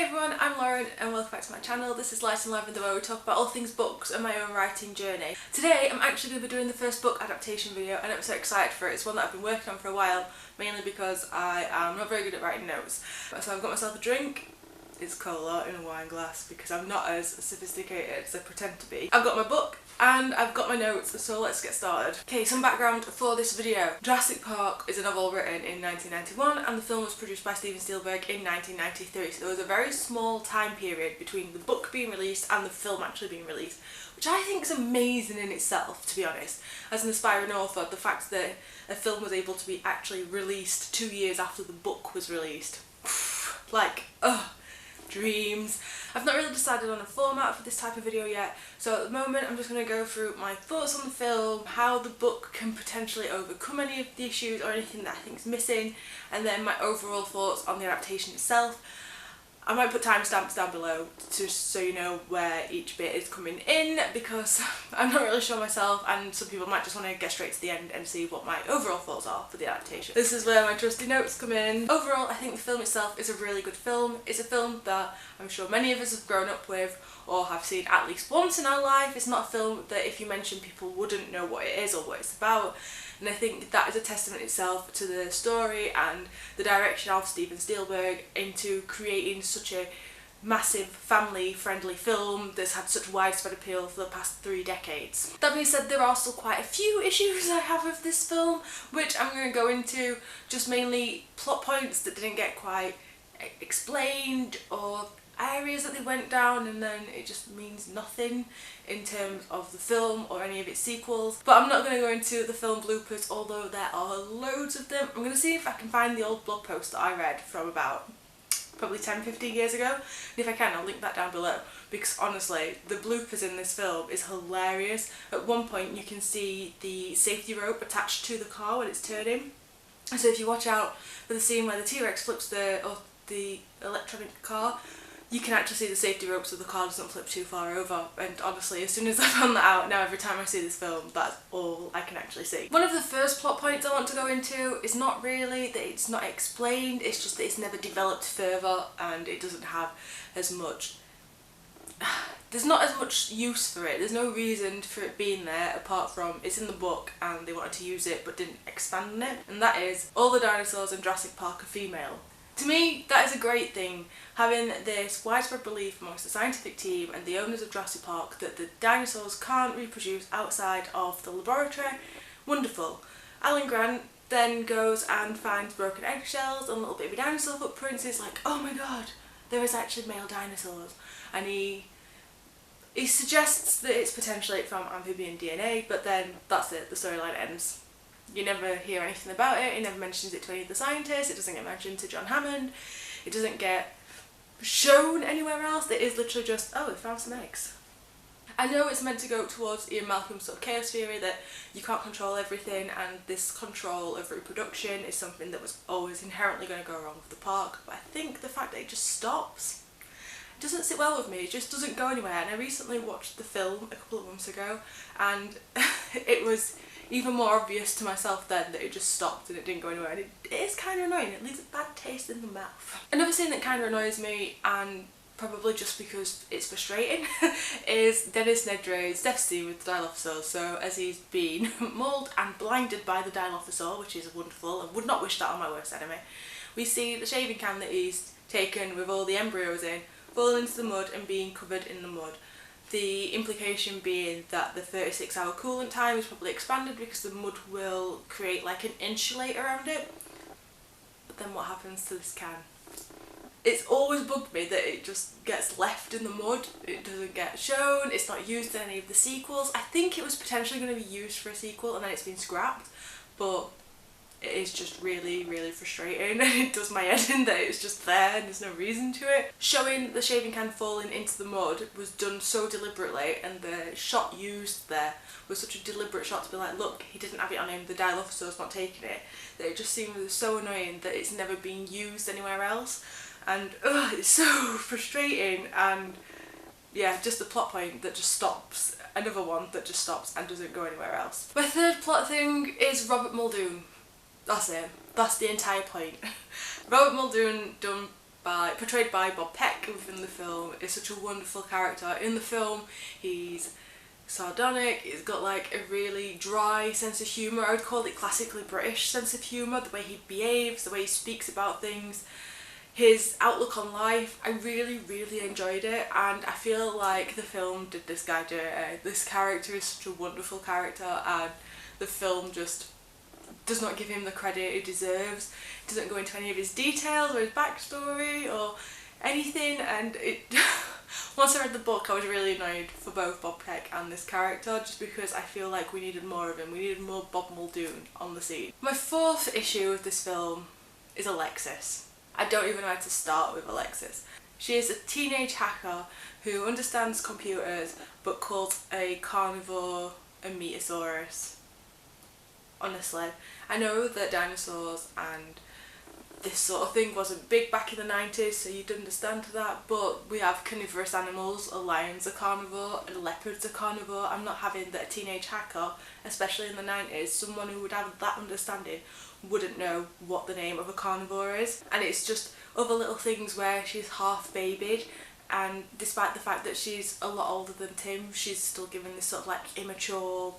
everyone, I'm Lauren and welcome back to my channel. This is Light and Lavender, where we talk about all things books and my own writing journey. Today I'm actually going to be doing the first book adaptation video and I'm so excited for it. It's one that I've been working on for a while, mainly because I am not very good at writing notes. So I've got myself a drink. It's cola in a wine glass because I'm not as sophisticated as I pretend to be. I've got my book and I've got my notes, so let's get started. Okay, some background for this video. Jurassic Park is a novel written in 1991 and the film was produced by Steven Spielberg in 1993, so there was a very small time period between the book being released and the film actually being released, which I think is amazing in itself, to be honest. As an aspiring author, the fact that a film was able to be actually released 2 years after the book was released, like, ugh. Dreams. I've not really decided on a format for this type of video yet, so at the moment I'm just going to go through my thoughts on the film, how the book can potentially overcome any of the issues or anything that I think is missing, and then my overall thoughts on the adaptation itself. I might put timestamps down below just so you know where each bit is coming in, because I'm not really sure myself and some people might just want to get straight to the end and see what my overall thoughts are for the adaptation. This is where my trusty notes come in. Overall, I think the film itself is a really good film. It's a film that I'm sure many of us have grown up with or have seen at least once in our life. It's not a film that if you mention people wouldn't know what it is or what it's about. And I think that is a testament itself to the story and the direction of Steven Spielberg into creating such a massive family-friendly film that's had such widespread appeal for the past 3 decades. That being said, there are still quite a few issues I have with this film, which I'm going to go into, just mainly plot points that didn't get quite explained or areas that they went down and then it just means nothing in terms of the film or any of its sequels. But I'm not going to go into the film bloopers, although there are loads of them. I'm going to see if I can find the old blog post that I read from about probably 10-15 years ago, and if I can I'll link that down below, because honestly the bloopers in this film is hilarious. At one point you can see the safety rope attached to the car when it's turning, so if you watch out for the scene where the T-Rex flips the electronic car, you can actually see the safety rope so the car doesn't flip too far over, and honestly as soon as I found that out, now every time I see this film that's all I can actually see. One of the first plot points I want to go into is not really that it's not explained, it's just that it's never developed further and it doesn't have as much, there's not as much use for it, there's no reason for it being there apart from it's in the book and they wanted to use it but didn't expand on it, and that is all the dinosaurs in Jurassic Park are female. To me, that is a great thing, having this widespread belief amongst the scientific team and the owners of Jurassic Park that the dinosaurs can't reproduce outside of the laboratory. Wonderful. Alan Grant then goes and finds broken eggshells and little baby dinosaur footprints. He's like, oh my god, there is actually male dinosaurs. And he suggests that it's potentially from amphibian DNA, but then that's it, the storyline ends. You never hear anything about it, he never mentions it to any of the scientists, it doesn't get mentioned to John Hammond, it doesn't get shown anywhere else, it is literally just, oh, we found some eggs. I know it's meant to go towards Ian Malcolm's sort of chaos theory that you can't control everything and this control of reproduction is something that was always inherently going to go wrong with the park, but I think the fact that it just stops doesn't sit well with me, it just doesn't go anywhere. And I recently watched the film a couple of months ago and it was even more obvious to myself then that it just stopped and it didn't go anywhere, and it is kind of annoying, it leaves a bad taste in the mouth. Another thing that kind of annoys me, and probably just because it's frustrating, is Dennis Nedry's death scene with the Dilophosaurus. So as he's been mauled and blinded by the Dilophosaur, which is wonderful, I would not wish that on my worst enemy, we see the shaving can that he's taken with all the embryos in falling into the mud and being covered in the mud. The implication being that the 36-hour coolant time is probably expanded because the mud will create like an insulate around it. But then what happens to this can? It's always bugged me that it just gets left in the mud, it doesn't get shown, it's not used in any of the sequels. I think it was potentially going to be used for a sequel and then it's been scrapped, but it is just really, really frustrating and it does my head in that it's just there and there's no reason to it. Showing the shaving can falling into the mud was done so deliberately, and the shot used there was such a deliberate shot to be like, look, he didn't have it on him, the Dilophosaur's not taking it, that it just seems so annoying that it's never been used anywhere else. And it's so frustrating, and yeah, just the plot point that just stops, another one that just stops and doesn't go anywhere else. My third plot thing is Robert Muldoon. That's it. That's the entire point. Robert Muldoon, portrayed by Bob Peck, Peck within the film is such a wonderful character. In the film, he's sardonic, he's got like a really dry sense of humour. I would call it classically British sense of humour, the way he behaves, the way he speaks about things, his outlook on life. I really enjoyed it, and I feel like the film did this guy dirty. This character is such a wonderful character, and the film just does not give him the credit he deserves. It doesn't go into any of his details or his backstory or anything, and it once I read the book I was really annoyed for both Bob Peck and this character, just because I feel like we needed more of him. We needed more Bob Muldoon on the scene. My fourth issue with this film is Alexis. I don't even know how to start with Alexis. She is a teenage hacker who understands computers but calls a carnivore a Metasaurus. Honestly, I know that dinosaurs and this sort of thing wasn't big back in the 90s, so you'd understand that, but we have carnivorous animals. A lion's a carnivore, a leopard's a carnivore. I'm not having that a teenage hacker, especially in the 90s, someone who would have that understanding wouldn't know what the name of a carnivore is. And it's just other little things where she's half babied, and despite the fact that she's a lot older than Tim, she's still given this sort of like immature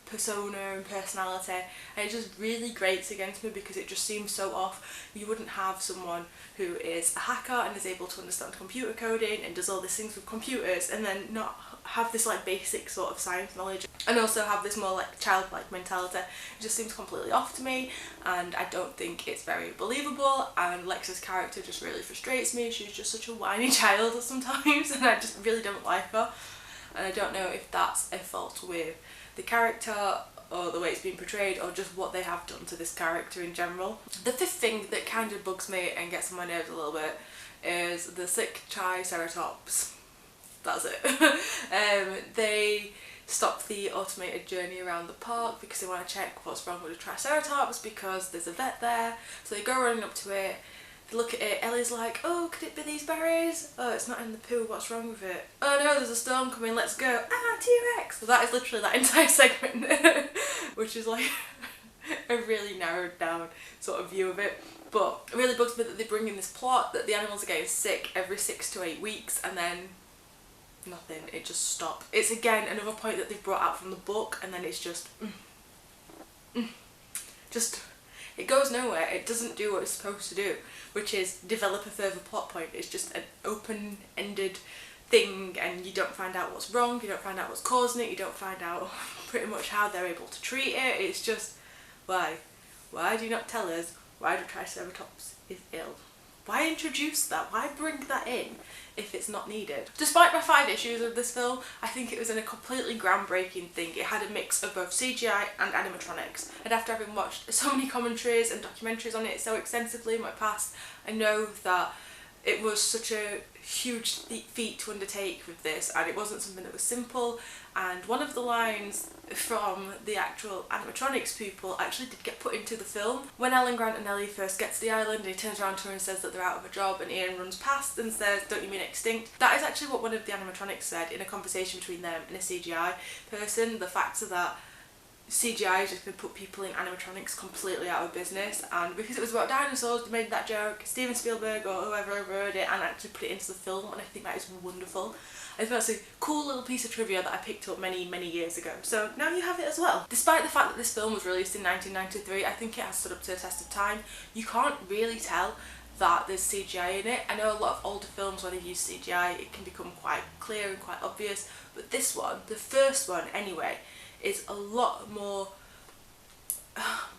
persona and personality, and it just really grates against me because it just seems so off. You wouldn't have someone who is a hacker and is able to understand computer coding and does all these things with computers and then not have this like basic sort of science knowledge and also have this more like childlike mentality. It just seems completely off to me, and I don't think it's very believable, and Lex's character just really frustrates me. She's just such a whiny child sometimes, and I just really don't like her, and I don't know if that's a fault with the character or the way it's being portrayed or just what they have done to this character in general. The fifth thing that kind of bugs me and gets on my nerves a little bit is the sick Triceratops. That's it. They stop the automated journey around the park because they want to check what's wrong with the Triceratops because there's a vet there. So they go running up to it, they look at it, Ellie's like, oh, could it be these berries? Oh, it's not in the poo, what's wrong with it? Oh no, there's a storm coming, let's go. Ah, T-Rex! So that is literally that entire segment, which is like a really narrowed down sort of view of it. But it really bugs me that they bring in this plot that the animals are getting sick every 6 to 8 weeks and then nothing, it just stopped. It's again another point that they've brought out from the book, and then it's just just it goes nowhere. It doesn't do what it's supposed to do, which is develop a further plot point. It's just an open-ended thing, and you don't find out what's wrong, you don't find out what's causing it, you don't find out pretty much how they're able to treat it. It's just, why do you not tell us why the Triceratops is ill? Why introduce that? Why bring that in if it's not needed? Despite my 5 issues of this film, I think it was a completely groundbreaking thing. It had a mix of both CGI and animatronics, and after having watched so many commentaries and documentaries on it so extensively in my past, I know that it was such a huge feat to undertake with this, and it wasn't something that was simple. And one of the lines from the actual animatronics people actually did get put into the film. When Alan Grant and Ellie first get to the island and he turns around to her and says that they're out of a job, and Ian runs past and says, don't you mean extinct? That is actually what one of the animatronics said in a conversation between them and a CGI person. The fact that CGI is just going to put people in animatronics completely out of business, and because it was about dinosaurs, they made that joke. Steven Spielberg or whoever wrote it and actually put it into the film, and I think that is wonderful. I think that's a cool little piece of trivia that I picked up many years ago, so now you have it as well. Despite the fact that this film was released in 1993, I think it has stood up to the test of time. You can't really tell that there's CGI in it. I know a lot of older films, when they've used CGI, it can become quite clear and quite obvious, but this one, the first one anyway, is a lot more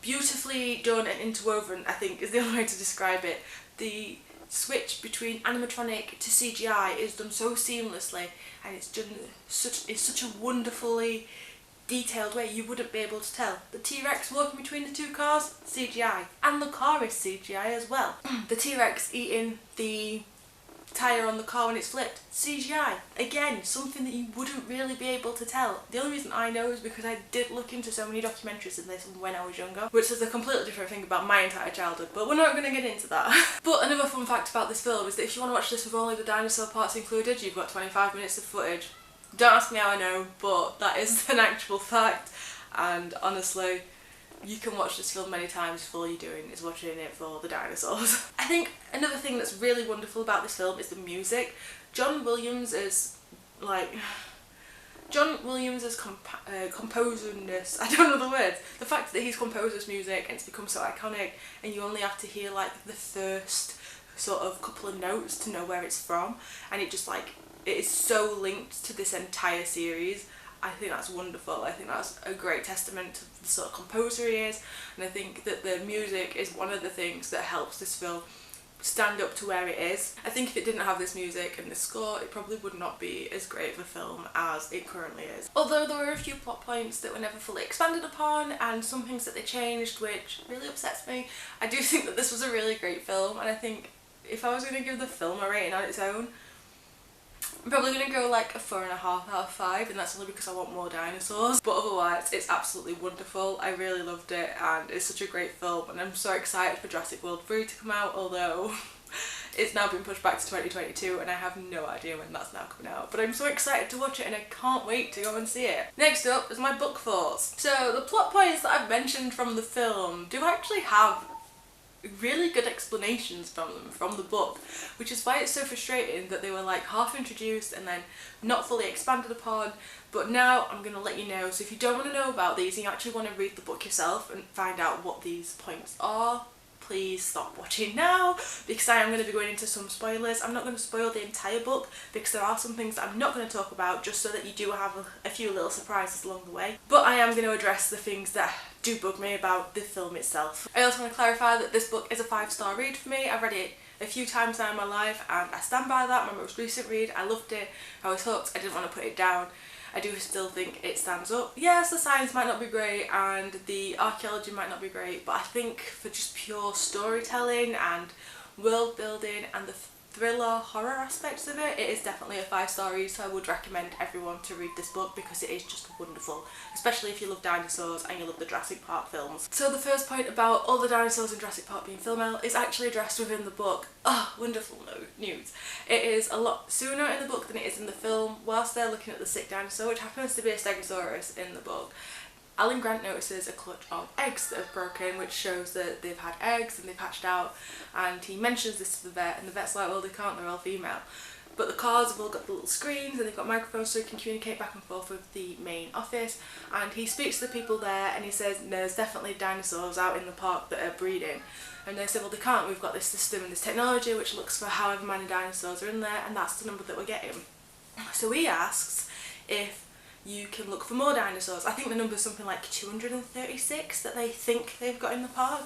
beautifully done and interwoven, I think is the only way to describe it. The switch between animatronic to CGI is done so seamlessly, and it's done in such a wonderfully detailed way you wouldn't be able to tell. The T-Rex walking between the 2 cars, CGI, and the car is CGI as well. The T-Rex eating the tyre on the car when it's flipped, CGI. Again, something that you wouldn't really be able to tell. The only reason I know is because I did look into so many documentaries in this when I was younger, which is a completely different thing about my entire childhood, but we're not going to get into that. But another fun fact about this film is that if you want to watch this with only the dinosaur parts included, you've got 25 minutes of footage. Don't ask me how I know, but that is an actual fact, and honestly, you can watch this film many times if all you're doing is watching it for the dinosaurs. I think another thing that's really wonderful about this film is the music. John Williams' composerness, I don't know the words, the fact that he's composed this music and it's become so iconic, and you only have to hear like the first sort of couple of notes to know where it's from, and it just like, it is so linked to this entire series. I think that's wonderful. I think that's a great testament to the sort of composer he is, and I think that the music is one of the things that helps this film stand up to where it is. I think if it didn't have this music and this score, it probably would not be as great of a film as it currently is. Although there were a few plot points that were never fully expanded upon, and some things that they changed which really upsets me, I do think that this was a really great film, and I think if I was going to give the film a rating on its own, I'm probably going to go like a 4.5 out of 5, and that's only because I want more dinosaurs. But otherwise, it's absolutely wonderful. I really loved it, and it's such a great film, and I'm so excited for Jurassic World 3 to come out, although it's now been pushed back to 2022 and I have no idea when that's now coming out. But I'm so excited to watch it and I can't wait to go and see it. Next up is my book thoughts. So the plot points that I've mentioned from the film do actually have really good explanations from them from the book, which is why it's so frustrating that they were like half introduced and then not fully expanded upon. But now I'm going to let you know, so if you don't want to know about these and you actually want to read the book yourself and find out what these points are, please stop watching now, because I am going to be going into some spoilers. I'm not going to spoil the entire book because there are some things that I'm not going to talk about, just so that you do have a few little surprises along the way. But I am going to address the things that do bug me about the film itself. I also want to clarify that this book is a 5-star read for me. I've read it a few times now in my life and I stand by that. My most recent read, I loved it, I was hooked, I didn't want to put it down. I do still think it stands up. Yes, the science might not be great and the archaeology might not be great, but I think for just pure storytelling and world building and the thriller horror aspects of it, it is definitely a 5-star read, so I would recommend everyone to read this book because it is just wonderful, especially if you love dinosaurs and you love the Jurassic Park films. So the first point about all the dinosaurs in Jurassic Park being female is actually addressed within the book. Oh, wonderful news. It is a lot sooner in the book than it is in the film, whilst they're looking at the sick dinosaur, which happens to be a Stegosaurus in the book. Alan Grant notices a clutch of eggs that have broken, which shows that they've had eggs and they've hatched out, and he mentions this to the vet, and the vet's like, well, they can't, they're all female. But the cars have all got the little screens and they've got microphones so he can communicate back and forth with the main office, and he speaks to the people there and he says there's definitely dinosaurs out in the park that are breeding. And they said, well, they can't, we've got this system and this technology which looks for however many dinosaurs are in there, and that's the number that we're getting. So he asks if you can look for more dinosaurs. I think the number's something like 236 that they think they've got in the park.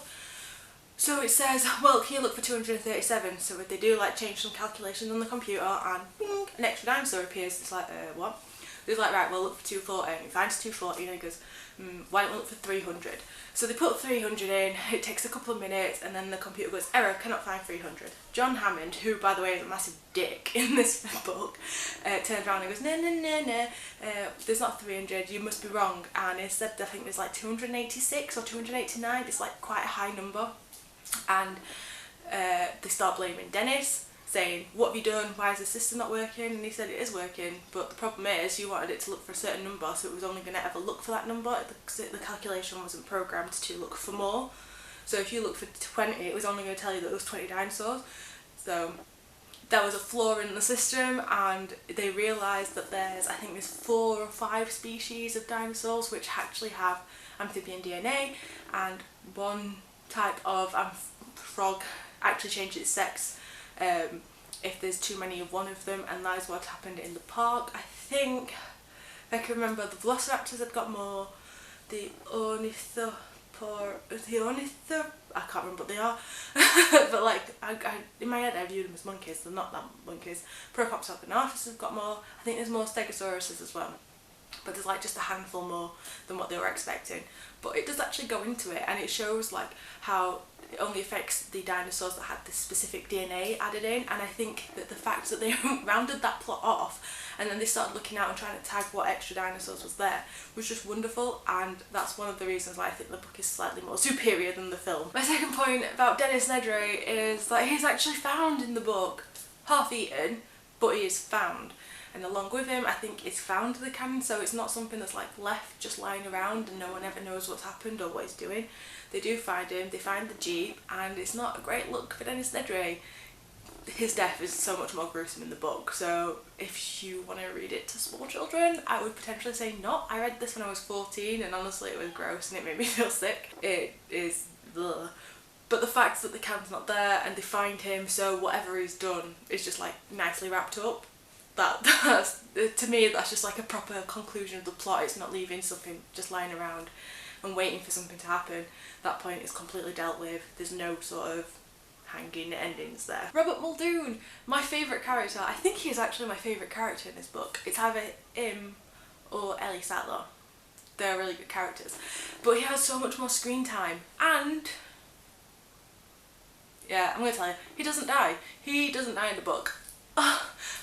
So it says, well, can you look for 237? So if they do like change some calculations on the computer and bing, an extra dinosaur appears, it's like, what? He's like, right, well, look for 240, and he finds 240 and he goes, why don't we look for 300? So they put 300 in, it takes a couple of minutes, and then the computer goes, error, cannot find 300. John Hammond, who by the way is a massive dick in this book, turns around and goes, no, there's not 300, you must be wrong. And instead I think there's like 286 or 289, it's like quite a high number. And they start blaming Dennis, saying, what have you done, why is the system not working? And he said it is working, but the problem is you wanted it to look for a certain number, so it was only going to ever look for that number. The calculation wasn't programmed to look for more. So if you look for 20, it was only going to tell you that there was 20 dinosaurs. So there was a flaw in the system, and they realised that there's 4 or 5 species of dinosaurs which actually have amphibian DNA, and one type of frog actually changes its sex if there's too many of one of them, and that is what happened in the park. I think, if I can remember, the velociraptors had got more, the I can't remember what they are, but like, in my head I viewed them as monkeys, they're not that monkeys. Procopsognathus have got more, I think there's more Stegosauruses as well, but there's like just a handful more than what they were expecting. But it does actually go into it, and it shows like how it only affects the dinosaurs that had this specific DNA added in, and I think that the fact that they rounded that plot off and then they started looking out and trying to tag what extra dinosaurs was there was just wonderful, and that's one of the reasons why I think the book is slightly more superior than the film. My second point about Dennis Nedry is that he's actually found in the book half eaten, but he is found. And along with him, I think it's found the cannon, so it's not something that's like left just lying around and no one ever knows what's happened or what he's doing. They do find him, they find the jeep, and it's not a great look for Dennis Nedry. His death is so much more gruesome in the book, so if you want to read it to small children, I would potentially say not. I read this when I was 14 and honestly it was gross and it made me feel sick. It is ugh. But the fact that the cannon's not there and they find him, so whatever he's done is just like nicely wrapped up. That's to me, that's just like a proper conclusion of the plot. It's not leaving something just lying around and waiting for something to happen. That point is completely dealt with. There's no sort of hanging endings there. Robert Muldoon, my favourite character. I think he is actually my favourite character in this book. It's either him or Ellie Sattler. They're really good characters. But he has so much more screen time, and yeah, I'm going to tell you, he doesn't die. He doesn't die in the book.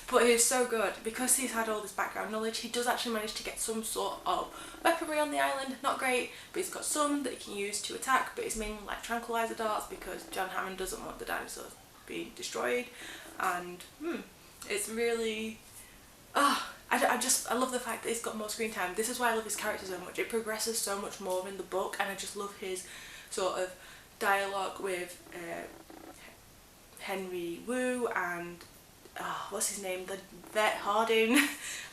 But he is so good. Because he's had all this background knowledge, he does actually manage to get some sort of weaponry on the island. Not great, but he's got some that he can use to attack, but it's mainly like tranquilizer darts because John Hammond doesn't want the dinosaurs being destroyed. And it's really... I love the fact that he's got more screen time. This is why I love his character so much. It progresses so much more in the book, and I just love his sort of dialogue with Henry Wu and what's his name, the vet Harding.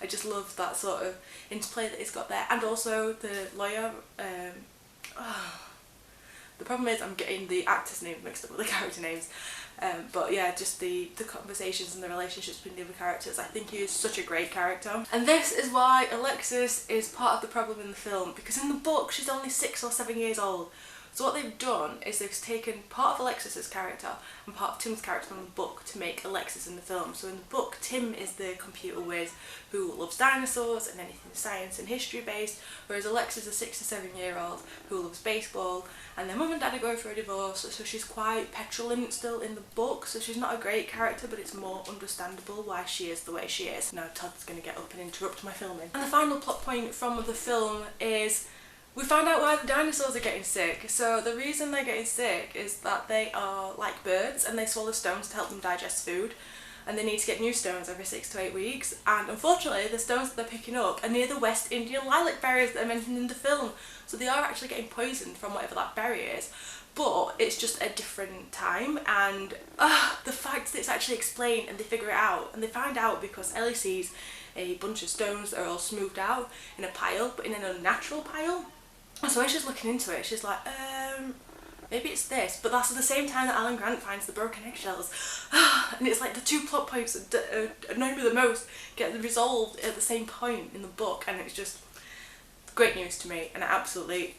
I just love that sort of interplay that he's got there, and also the lawyer. The problem is I'm getting the actors' names mixed up with the character names, but yeah, just the conversations and the relationships between the other characters. I think he is such a great character, and this is why Alexis is part of the problem in the film, because in the book she's only 6 or 7 years old. So what they've done is they've taken part of Alexis's character and part of Tim's character from the book to make Alexis in the film. So in the book, Tim is the computer whiz who loves dinosaurs and anything science and history based, whereas Alexis is a 6 to 7 year old who loves baseball, and their mum and dad are going through a divorce, so she's quite petulant still in the book, so she's not a great character, but it's more understandable why she is the way she is. Now Todd's going to get up and interrupt my filming. And the final plot point from the film is we find out why the dinosaurs are getting sick. So the reason they're getting sick is that they are like birds and they swallow stones to help them digest food, and they need to get new stones every 6 to 8 weeks, and unfortunately the stones that they're picking up are near the West Indian lilac berries that are mentioned in the film, so they are actually getting poisoned from whatever that berry is, but it's just a different time. And the fact that it's actually explained and they figure it out, and they find out because Ellie sees a bunch of stones that are all smoothed out in a pile, but in an unnatural pile. So when she's looking into it, she's like, maybe it's this. But that's at the same time that Alan Grant finds the broken eggshells. And it's like the two plot points that annoy me the most get resolved at the same point in the book, and it's just great news to me, and I absolutely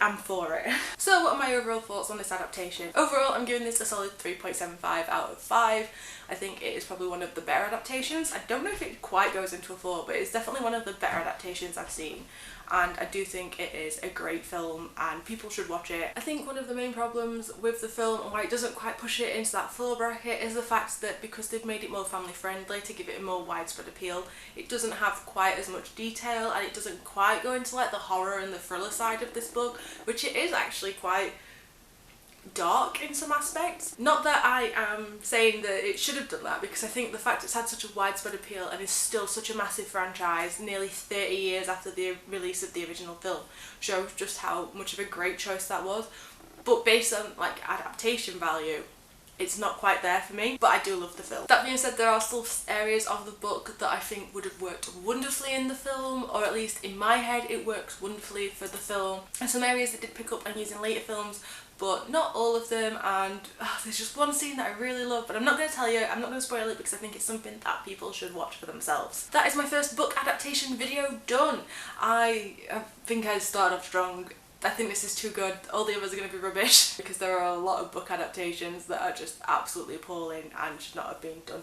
am for it. So what are my overall thoughts on this adaptation? Overall, I'm giving this a solid 3.75 out of 5. I think it is probably one of the better adaptations. I don't know if it quite goes into a 4, but it's definitely one of the better adaptations I've seen. And I do think it is a great film and people should watch it. I think one of the main problems with the film and why it doesn't quite push it into that 4 bracket is the fact that because they've made it more family friendly to give it a more widespread appeal, it doesn't have quite as much detail, and it doesn't quite go into like the horror and the thriller side of this book, which it is actually quite dark in some aspects. Not that I am saying that it should have done that, because I think the fact it's had such a widespread appeal and is still such a massive franchise nearly 30 years after the release of the original film shows just how much of a great choice that was. But based on like adaptation value, it's not quite there for me, but I do love the film. That being said, there are still areas of the book that I think would have worked wonderfully in the film, or at least in my head it works wonderfully for the film, and some areas that did pick up and use in later films, but not all of them. And there's just one scene that I really love, but I'm not going to tell you, I'm not going to spoil it, because I think it's something that people should watch for themselves. That is my first book adaptation video done. I think I started off strong. I think this is too good. All the others are going to be rubbish, because there are a lot of book adaptations that are just absolutely appalling and should not have been done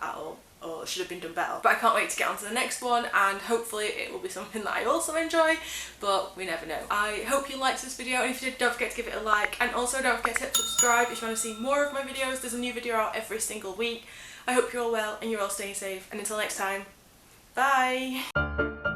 at all, or should have been done better. But I can't wait to get on to the next one, and hopefully it will be something that I also enjoy, but we never know. I hope you liked this video, and if you did, don't forget to give it a like, and also don't forget to hit subscribe if you want to see more of my videos. There's a new video out every single week. I hope you're all well and you're all staying safe, and until next time, bye!